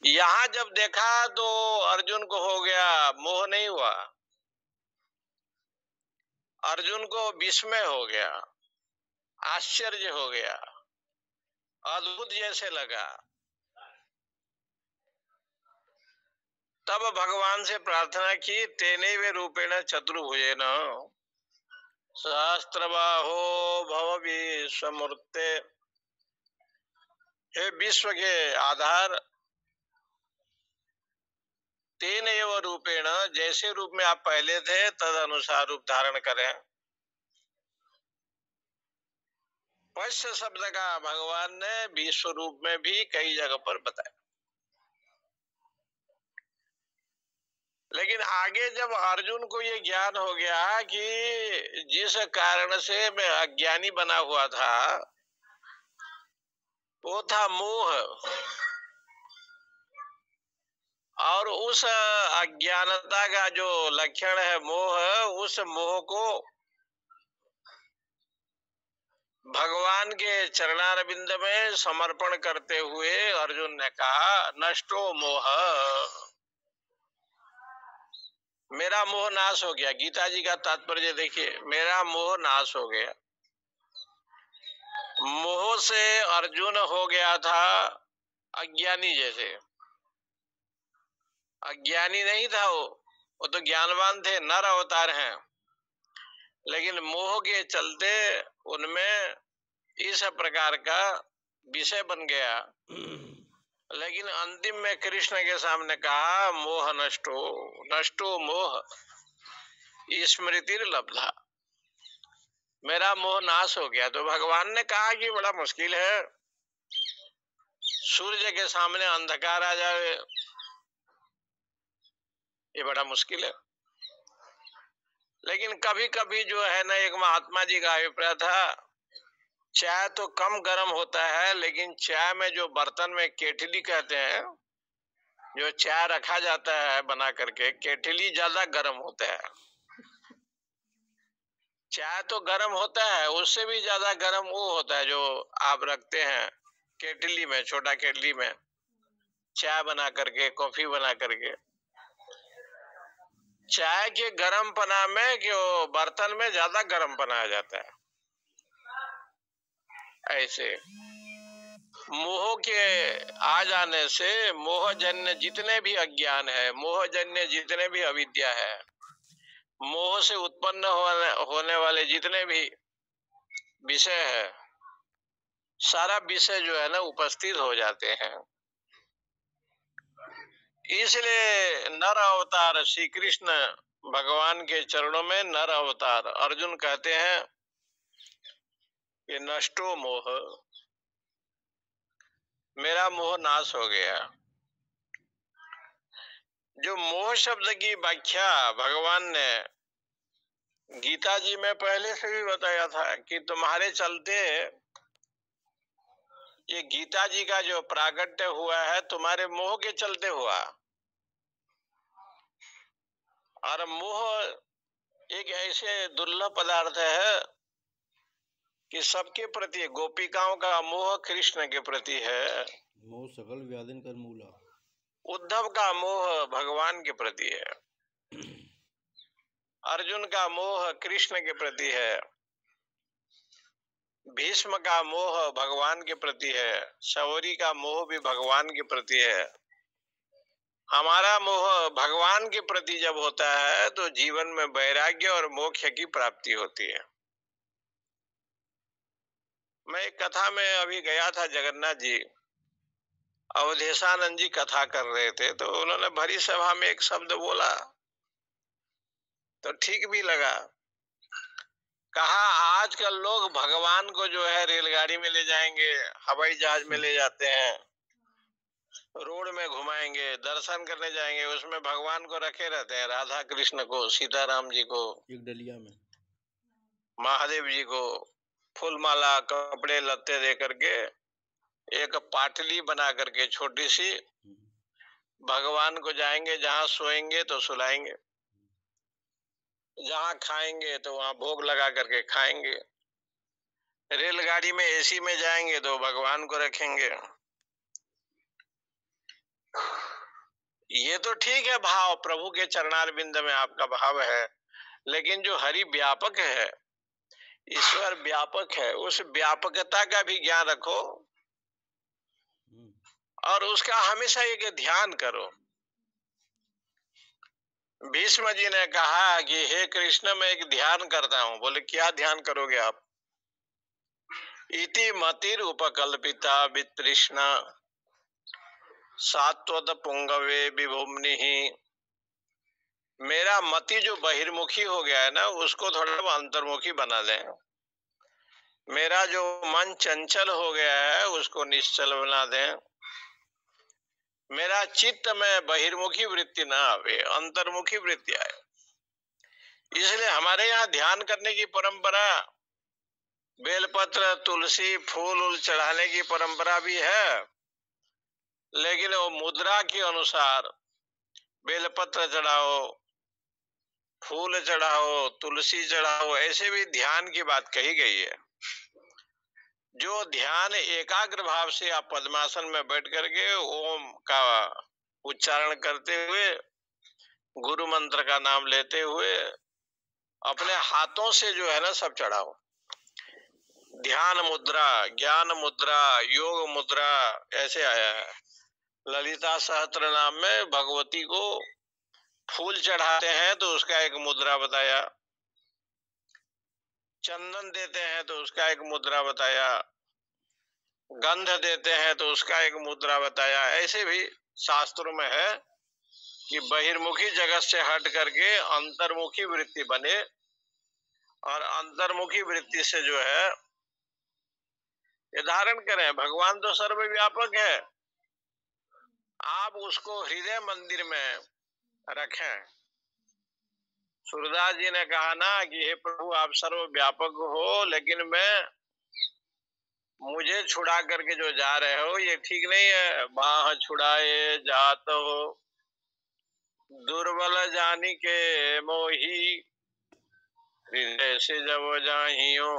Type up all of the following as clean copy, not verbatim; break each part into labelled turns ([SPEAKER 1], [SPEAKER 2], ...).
[SPEAKER 1] यहां जब देखा तो अर्जुन को हो गया, मोह नहीं हुआ। अर्जुन को विस्मय हो गया, आश्चर्य हो गया, अद्भुत जैसे लगा। तब भगवान से प्रार्थना की, तेनैव रूपेण चतुर्भुजेन सहस्त्रबाहो भव विश्वमूर्ते। हे विश्व के आधार, तेनैव रूपेण, जैसे रूप में आप पहले थे तद अनुसार रूप धारण करें। पश्य शब्द का भगवान ने विश्व रूप में भी कई जगह पर बताया। लेकिन आगे जब अर्जुन को ये ज्ञान हो गया कि जिस कारण से मैं अज्ञानी बना हुआ था वो था मोह, और उस अज्ञानता का जो लक्षण है मोह, उस मोह को भगवान के चरणारविंद में समर्पण करते हुए अर्जुन ने कहा, नष्टो मोह, मेरा मोह नाश हो गया। गीता जी का तात्पर्य देखिए, मेरा मोह नाश हो गया। मोह से अर्जुन हो गया था अज्ञानी जैसे। अज्ञानी नहीं था वो तो ज्ञानवान थे, नर अवतार हैं, लेकिन मोह के चलते उनमें इस प्रकार का विषय बन गया। लेकिन अंतिम में कृष्ण के सामने कहा, मोह नष्टो, नष्टो मोह स्मृति लब्धा, मेरा मोह नाश हो गया। तो भगवान ने कहा कि बड़ा मुश्किल है, सूर्य के सामने अंधकार आ जाए, ये बड़ा मुश्किल है। लेकिन कभी कभी जो है ना, एक महात्मा जी का अभिप्राय था, चाय तो कम गर्म होता है, लेकिन चाय में जो बर्तन में केटली कहते हैं, जो चाय रखा जाता है बना करके, केटली ज्यादा गर्म होता है। चाय तो गर्म होता है, उससे भी ज्यादा गर्म वो होता है जो आप रखते हैं केटली में, छोटा केटली में चाय बना करके, कॉफी बना करके। चाय के गर्म पना में कि वो बर्तन में ज्यादा गर्म पना आ जाता है। ऐसे मोह के आ जाने से मोहजन्य जितने भी अज्ञान है, मोहजन्य जितने भी अविद्या है, मोह से उत्पन्न होने वाले जितने भी विषय है, सारा विषय जो है ना उपस्थित हो जाते हैं। इसलिए नर अवतार श्री कृष्ण भगवान के चरणों में नर अवतार अर्जुन कहते हैं कि नष्टो मोह, मेरा मोह नाश हो गया। जो मोह शब्द की व्याख्या भगवान ने गीता जी में पहले से भी बताया था कि तुम्हारे चलते ये गीता जी का जो प्रागट्य हुआ है तुम्हारे मोह के चलते हुआ। और मोह एक ऐसे दुर्लभ पदार्थ है कि सबके प्रति, गोपिकाओं का मोह कृष्ण के प्रति है,
[SPEAKER 2] मोह सकल व्याधिन कर मूला,
[SPEAKER 1] उद्धव का मोह भगवान के प्रति है, अर्जुन का मोह कृष्ण के प्रति है, भीष्म का मोह भगवान के प्रति है, शौरी का मोह भी भगवान के प्रति है। हमारा मोह भगवान के प्रति जब होता है तो जीवन में वैराग्य और मोक्ष की प्राप्ति होती है। मैं एक कथा में अभी गया था, जगन्नाथ जी, अवधेशानंद जी कथा कर रहे थे, तो उन्होंने भरी सभा में एक शब्द बोला तो ठीक भी लगा। कहा, आजकल लोग भगवान को जो है रेलगाड़ी में ले जाएंगे, हवाई जहाज में ले जाते हैं, रोड में घुमाएंगे, दर्शन करने जाएंगे, उसमें भगवान को रखे रहते हैं, राधा कृष्ण को, सीताराम जी को,
[SPEAKER 2] एक डलिया में
[SPEAKER 1] महादेव जी को फूलमाला कपड़े लत्ते दे करके, एक पाटली बना करके छोटी सी, भगवान को जाएंगे, जहां सोएंगे तो सुलाएंगे, जहां खाएंगे तो वहां भोग लगा करके खाएंगे, रेलगाड़ी में एसी में जाएंगे तो भगवान को रखेंगे। तो ठीक है, भाव प्रभु के चरणारविंद में आपका भाव है, लेकिन जो हरि व्यापक है, ईश्वर व्यापक है, उस व्यापकता का भी ज्ञान रखो और उसका हमेशा एक ध्यान करो। भीष्म जी ने कहा कि हे कृष्ण, मैं एक ध्यान करता हूं। बोले क्या ध्यान करोगे आप? इति मतिर उपकल्पिता वितृष्णा सात्वत पुंगवे विभुम्नि। मेरा मति जो बहिर्मुखी हो गया है ना, उसको थोड़ा अंतर्मुखी बना दें। मेरा जो मन चंचल हो गया है, उसको निश्चल बना दें। मेरा चित्त में बहिर्मुखी वृत्ति ना आवे, अंतर्मुखी वृत्ति आए। इसलिए हमारे यहाँ ध्यान करने की परंपरा, बेलपत्र, तुलसी, फूल उल चढ़ाने की परंपरा भी है, लेकिन वो मुद्रा के अनुसार बेलपत्र चढ़ाओ, फूल चढ़ाओ, तुलसी चढ़ाओ, ऐसे भी ध्यान की बात कही गई है। जो ध्यान एकाग्र भाव से आप पद्मासन में बैठ करके ओम का उच्चारण करते हुए, गुरु मंत्र का नाम लेते हुए अपने हाथों से जो है ना सब चढ़ाओ। ध्यान मुद्रा, ज्ञान मुद्रा, योग मुद्रा ऐसे आया है। ललिता सहस्त्र नाम में भगवती को फूल चढ़ाते हैं तो उसका एक मुद्रा बताया, चंदन देते हैं तो उसका एक मुद्रा बताया, गंध देते हैं तो उसका एक मुद्रा बताया। ऐसे भी शास्त्रों में है कि बहिर्मुखी जगत से हट करके अंतर्मुखी वृत्ति बने, और अंतर्मुखी वृत्ति से जो है ये धारण करें। भगवान तो सर्वव्यापक है, आप उसको हृदय मंदिर में रखें। सूरदास जी ने कहा ना कि हे प्रभु, आप सर्वव्यापक हो, लेकिन मुझे छुड़ा करके जो जा रहे हो ये ठीक नहीं है। बाह छुड़ाए जात हो, दुर्बल जानी के मोही, हृदय से जब जाहियो,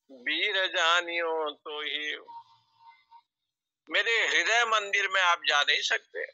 [SPEAKER 1] वीर जानियो तो ही। मेरे हृदय मंदिर में आप जा नहीं सकते।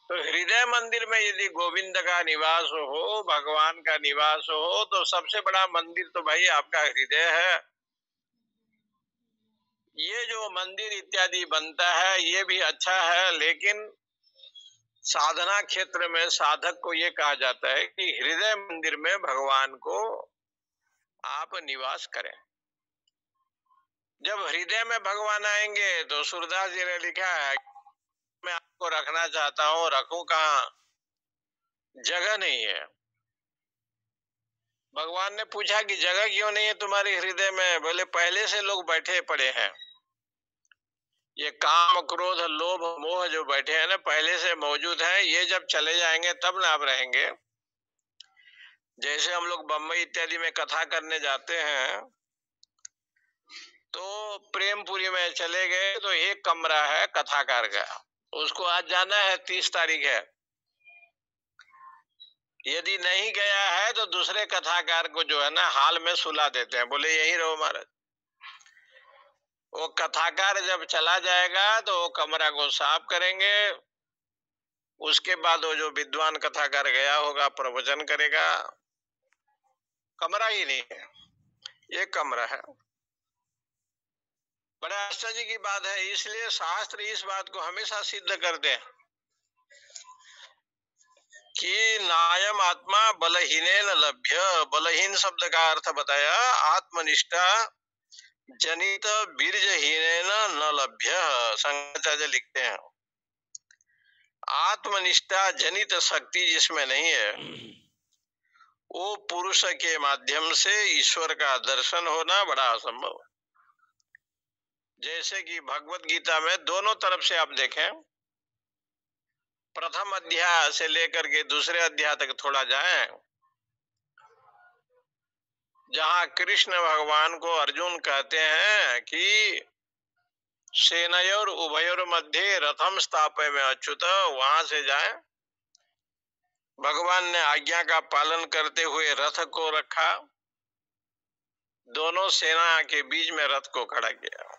[SPEAKER 1] तो हृदय मंदिर में यदि गोविंद का निवास हो, भगवान का निवास हो, तो सबसे बड़ा मंदिर तो भाई आपका हृदय है। ये जो मंदिर इत्यादि बनता है ये भी अच्छा है, लेकिन साधना क्षेत्र में साधक को ये कहा जाता है कि हृदय मंदिर में भगवान को आप निवास करें। जब हृदय में भगवान आएंगे तो सूरदास जी ने लिखा है, मैं आपको रखना चाहता हूं, रखूं कहां, जगह नहीं है। भगवान ने पूछा कि जगह क्यों नहीं है तुम्हारे हृदय में? बोले पहले से लोग बैठे पड़े हैं। ये काम, क्रोध, लोभ, मोह जो बैठे हैं ना, पहले से मौजूद हैं। ये जब चले जाएंगे तब ना आप रहेंगे। जैसे हम लोग बम्बई इत्यादि में कथा करने जाते हैं, तो प्रेमपुरी में चले गए तो एक कमरा है कथाकार का, उसको आज जाना है, 30 तारीख है। यदि नहीं गया है तो दूसरे कथाकार को जो है ना हाल में सुला देते हैं, बोले यहीं रहो महाराज। वो कथाकार जब चला जाएगा तो वो कमरा को साफ करेंगे, उसके बाद वो जो विद्वान कथाकार गया होगा प्रवचन करेगा। कमरा ही नहीं है, ये कमरा है। बड़ा आश्चर्य की बात है। इसलिए शास्त्र इस बात को हमेशा सिद्ध करते हैं कि नायम आत्मा बलहीनेन लभ्य। बलहीन शब्द का अर्थ बताया, आत्मनिष्ठा जनित बीर्जहीनेन न लभ्य। शंकराचार्य लिखते हैं, आत्मनिष्ठा जनित शक्ति जिसमें नहीं है, वो पुरुष के माध्यम से ईश्वर का दर्शन होना बड़ा असंभव। जैसे कि भगवत गीता में दोनों तरफ से आप देखें, प्रथम अध्याय से लेकर के दूसरे अध्याय तक थोड़ा जाएं, जहां कृष्ण भगवान को अर्जुन कहते हैं कि सेनयोर उभयोर मध्य रथम स्थापय में अच्युत, वहां से जाएं। भगवान ने आज्ञा का पालन करते हुए रथ को रखा, दोनों सेना के बीच में रथ को खड़ा किया।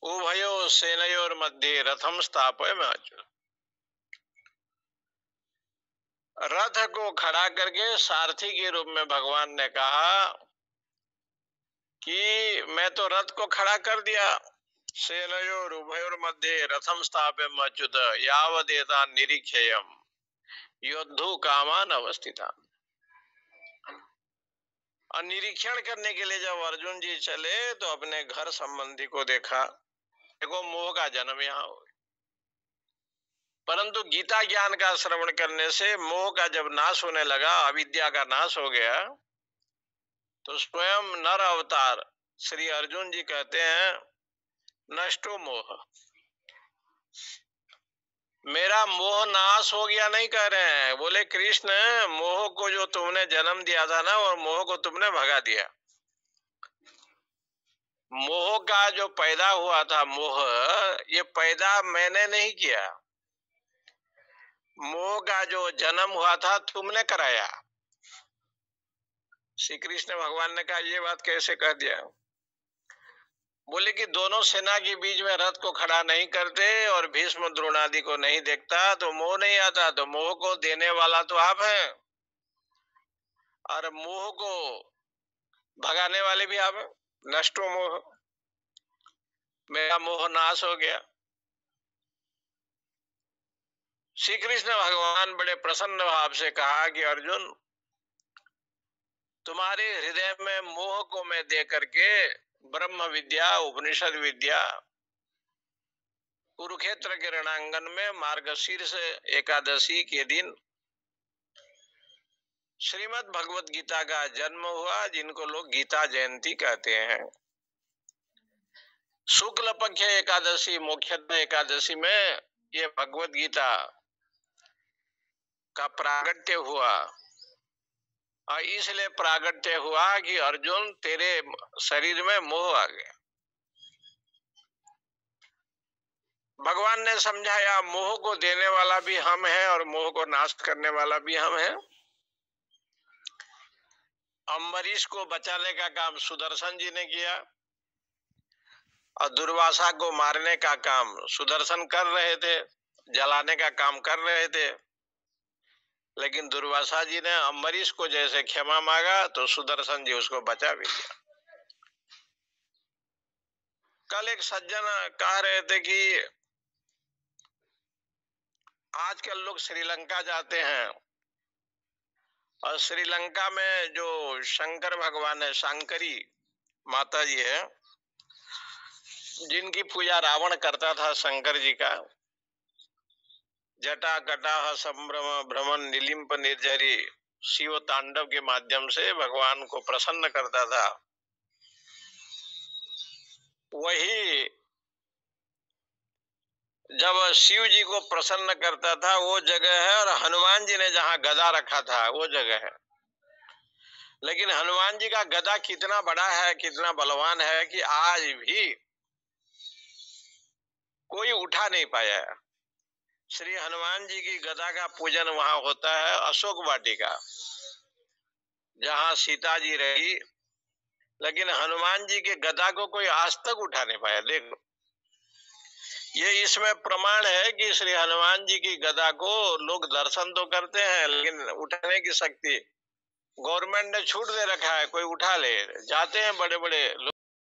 [SPEAKER 1] उभयो सेनयोर मध्ये रथम स्थापयामाचुत। रथ को खड़ा करके सारथी के रूप में भगवान ने कहा कि मैं तो रथ को खड़ा कर दिया, सेनयोर उभयोर मध्ये रथम स्थापयामाचुत यावदेता निरीक्षेयम योद्धु कामान अवस्थिता। और निरीक्षण करने के लिए जब अर्जुन जी चले तो अपने घर संबंधी को देखा। देखो मोह का जन्म यहाँ हो, परंतु गीता ज्ञान का श्रवण करने से मोह का जब नाश होने लगा, अविद्या का नाश हो गया, तो स्वयं नर अवतार श्री अर्जुन जी कहते हैं नष्टो मोह, मेरा मोह नाश हो गया नहीं कह रहे हैं, बोले कृष्ण मोह को जो तुमने जन्म दिया था ना, और मोह को तुमने भगा दिया। मोह का जो पैदा हुआ था मोह, ये पैदा मैंने नहीं किया, मोह का जो जन्म हुआ था तुमने कराया। श्री कृष्ण भगवान ने कहा ये बात कैसे कह दिया? बोले कि दोनों सेना के बीच में रथ को खड़ा नहीं करते और भीष्म द्रोणादि को नहीं देखता तो मोह नहीं आता, तो मोह को देने वाला तो आप हैं और मोह को भगाने वाले भी आप हैं। नष्टो मोह, मेरा मोह नाश हो गया। श्री कृष्ण भगवान बड़े प्रसन्न भाव से कहा कि अर्जुन, तुम्हारे हृदय में मोह को मैं दे करके ब्रह्म विद्या, उपनिषद विद्या, कुरुक्षेत्र के रणांगन में मार्गशीर्ष एकादशी के दिन श्रीमद् भगवत गीता का जन्म हुआ, जिनको लोग गीता जयंती कहते हैं। शुक्ल पक्ष एकादशी, मोक्षदा एकादशी में ये भगवत गीता का प्रागट्य हुआ, और इसलिए प्रागट्य हुआ कि अर्जुन तेरे शरीर में मोह आ गया। भगवान ने समझाया मोह को देने वाला भी हम हैं और मोह को नाश करने वाला भी हम हैं। अम्बरीश को बचाने का काम सुदर्शन जी ने किया और दुर्वासा को मारने का काम सुदर्शन कर रहे थे, जलाने का काम कर रहे थे, लेकिन दुर्वासा जी ने अम्बरीश को जैसे क्षमा मांगा तो सुदर्शन जी उसको बचा भी दिया। कल एक सज्जन कह रहे थे कि आजकल लोग श्रीलंका जाते हैं और श्रीलंका में जो शंकर भगवान है, शंकरी माता जी है, जिनकी पूजा रावण करता था, शंकर जी का जटा कटाह संभ्रम भ्रमण निलिम्प निर्झरी शिव तांडव के माध्यम से भगवान को प्रसन्न करता था, वही जब शिव जी को प्रसन्न करता था वो जगह है, और हनुमान जी ने जहां गदा रखा था वो जगह है। लेकिन हनुमान जी का गदा कितना बड़ा है, कितना बलवान है कि आज भी कोई उठा नहीं पाया है। श्री हनुमान जी की गदा का पूजन वहां होता है अशोक वाटिका, जहां सीता जी रही, लेकिन हनुमान जी के गदा को कोई आज तक उठा नहीं पाया। देखो, ये इसमें प्रमाण है कि श्री हनुमान जी की गदा को लोग दर्शन तो करते हैं, लेकिन उठाने की शक्ति गवर्नमेंट ने छूट दे रखा है, कोई उठा ले, जाते हैं बड़े बड़े